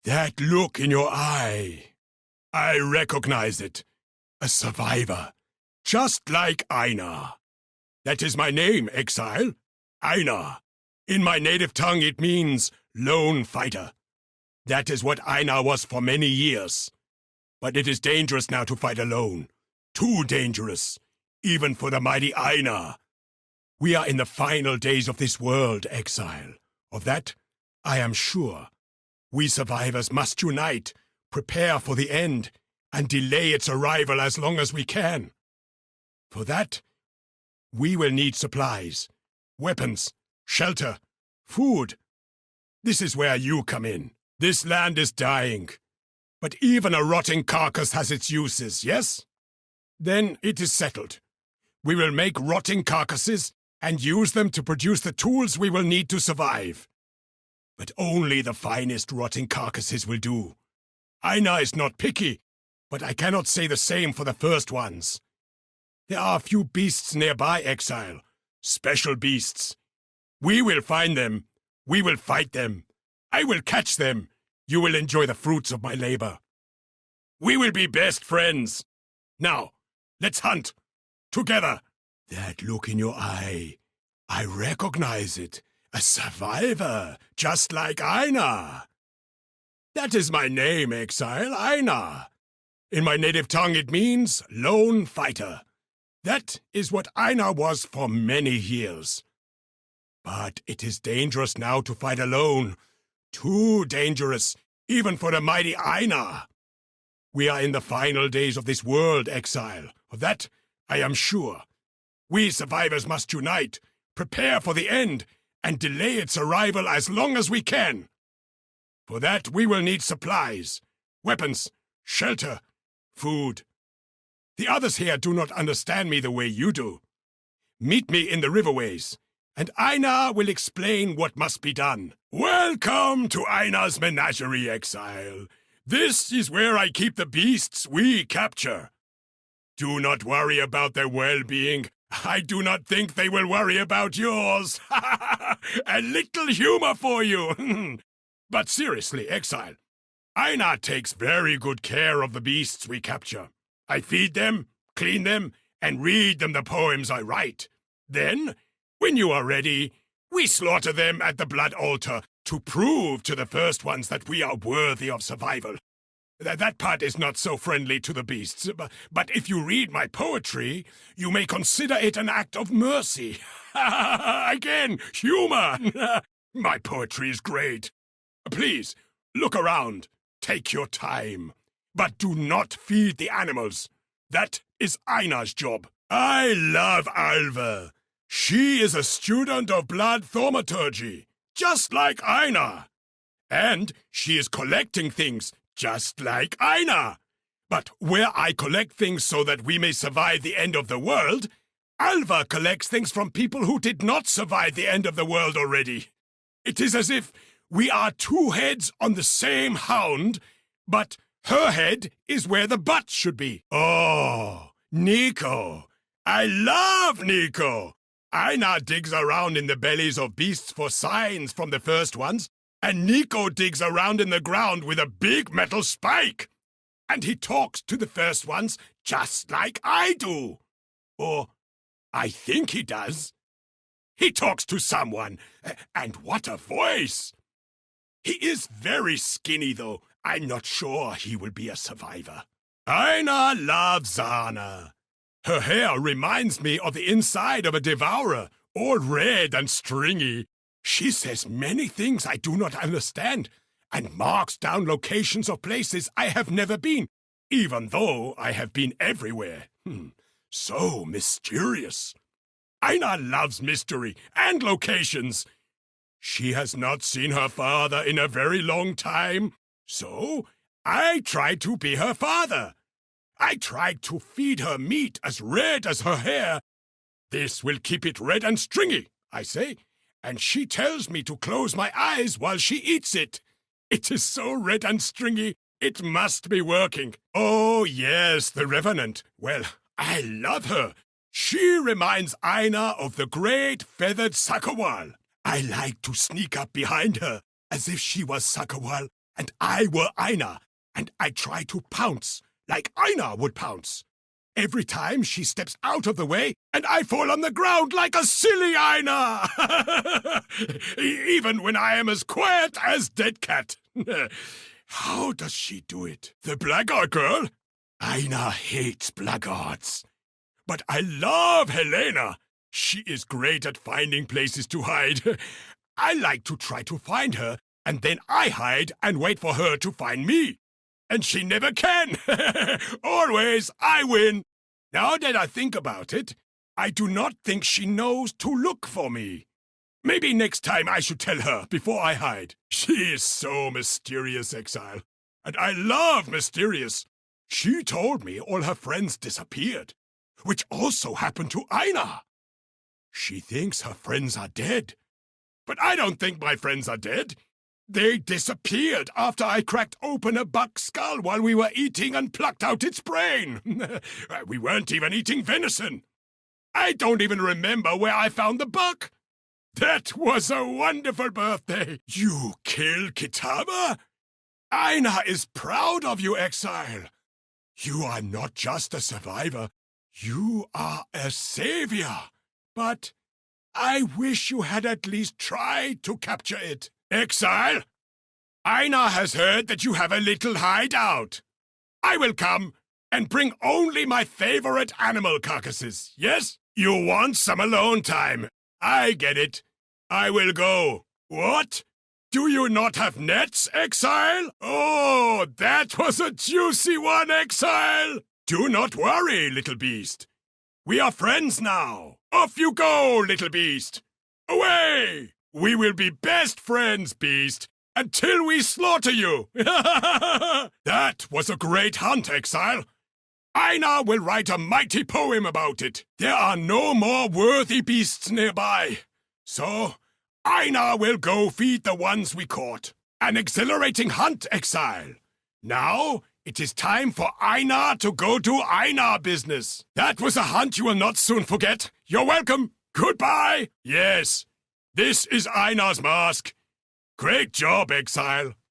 That look in your eye. I recognize it. A survivor. Just like Einhar. That is my name, exile. Einhar. In my native tongue it means lone fighter. That is what Einhar was for many years. But it is dangerous now to fight alone. Too dangerous. Even for the mighty Einhar. We are in the final days of this world, exile. Of that, I am sure. We survivors must unite, prepare for the end, and delay its arrival as long as we can. For that, we will need supplies, weapons, shelter, food. This is where you come in. This land is dying. But even a rotting carcass has its uses, yes? Then it is settled. We will make rotting carcasses and use them to produce the tools we will need to survive. But only the finest rotting carcasses will do. Einhar is not picky, but I cannot say the same for the first ones. There are a few beasts nearby, exile. Special beasts. We will find them. We will fight them. I will catch them. You will enjoy the fruits of my labor. We will be best friends. Now, let's hunt. Together. That look in your eye. I recognize it. A survivor, just like Einhar. That is my name, exile, Einhar. In my native tongue it means lone fighter. That is what Einhar was for many years. But it is dangerous now to fight alone. Too dangerous, even for the mighty Einhar. We are in the final days of this world, exile. Of that, I am sure. We survivors must unite, prepare for the end, and delay its arrival as long as we can. For that, we will need supplies, weapons, shelter, food. The others here do not understand me the way you do. Meet me in the riverways, and Einhar will explain what must be done. Welcome to Einhar's menagerie, exile. This is where I keep the beasts we capture. Do not worry about their well-being. I do not think they will worry about yours. A little humor for you. But seriously, exile, Einhar takes very good care of the beasts we capture. I feed them, clean them, and read them the poems I write. Then, when you are ready, we slaughter them at the blood altar to prove to the first ones that we are worthy of survival. That part is not so friendly to the beasts, but if you read my poetry, you may consider it an act of mercy. Again, humor! My poetry is great. Please, look around. Take your time. But do not feed the animals. That is Einhar's job. I love Alva. She is a student of blood thaumaturgy, just like Einhar. And she is collecting things, just like Einhar. But where I collect things so that we may survive the end of the world, Alva collects things from people who did not survive the end of the world already. It is as if we are two heads on the same hound, but her head is where the butt should be. Oh, Nico. I love Nico. Einhar digs around in the bellies of beasts for signs from the first ones, and Nico digs around in the ground with a big metal spike. And he talks to the first ones just like I do. Or I think he does. He talks to someone, and what a voice! He is very skinny, though. I'm not sure he will be a survivor. Einhar loves Zana. Her hair reminds me of the inside of a devourer, all red and stringy. She says many things I do not understand, and marks down locations of places I have never been, even though I have been everywhere. So mysterious. Einhar loves mystery and locations. She has not seen her father in a very long time, so I tried to be her father. I tried to feed her meat as red as her hair. This will keep it red and stringy, I say, and she tells me to close my eyes while she eats it. It is so red and stringy, it must be working. Oh yes, the Revenant. Well, I love her. She reminds Einhar of the great feathered Sakawal. I like to sneak up behind her, as if she was Sakawal, and I were Einhar, and I try to pounce like Einhar would pounce. Every time she steps out of the way, and I fall on the ground like a silly Einhar. Even when I am as quiet as dead cat. How does she do it? The blackguard girl? Einhar hates blackguards. But I love Helena. She is great at finding places to hide. I like to try to find her, and then I hide and wait for her to find me. And she never can. Always I win. Now that I think about it, I do not think she knows to look for me. Maybe next time I should tell her before I hide. She is so mysterious, Exile. And I love mysterious. She told me all her friends disappeared, which also happened to Einhar. She thinks her friends are dead. But I don't think my friends are dead. They disappeared after I cracked open a buck's skull while we were eating and plucked out its brain. We weren't even eating venison. I don't even remember where I found the buck. That was a wonderful birthday. You killed Kitama? Einhar is proud of you, Exile. You are not just a survivor. You are a savior. But I wish you had at least tried to capture it. Exile, Einhar has heard that you have a little hideout. I will come and bring only my favorite animal carcasses, yes? You want some alone time. I get it. I will go. What? Do you not have nets, Exile? Oh, that was a juicy one, Exile. Do not worry, little beast. We are friends now. Off you go, little beast. Away! We will be best friends, beast, until we slaughter you. That was a great hunt, Exile. Einhar will write a mighty poem about it. There are no more worthy beasts nearby. So, Einhar will go feed the ones we caught. An exhilarating hunt, Exile. Now, it is time for Einhar to go do Einhar business. That was a hunt you will not soon forget. You're welcome. Goodbye. Yes, this is Einhar's mask. Great job, Exile.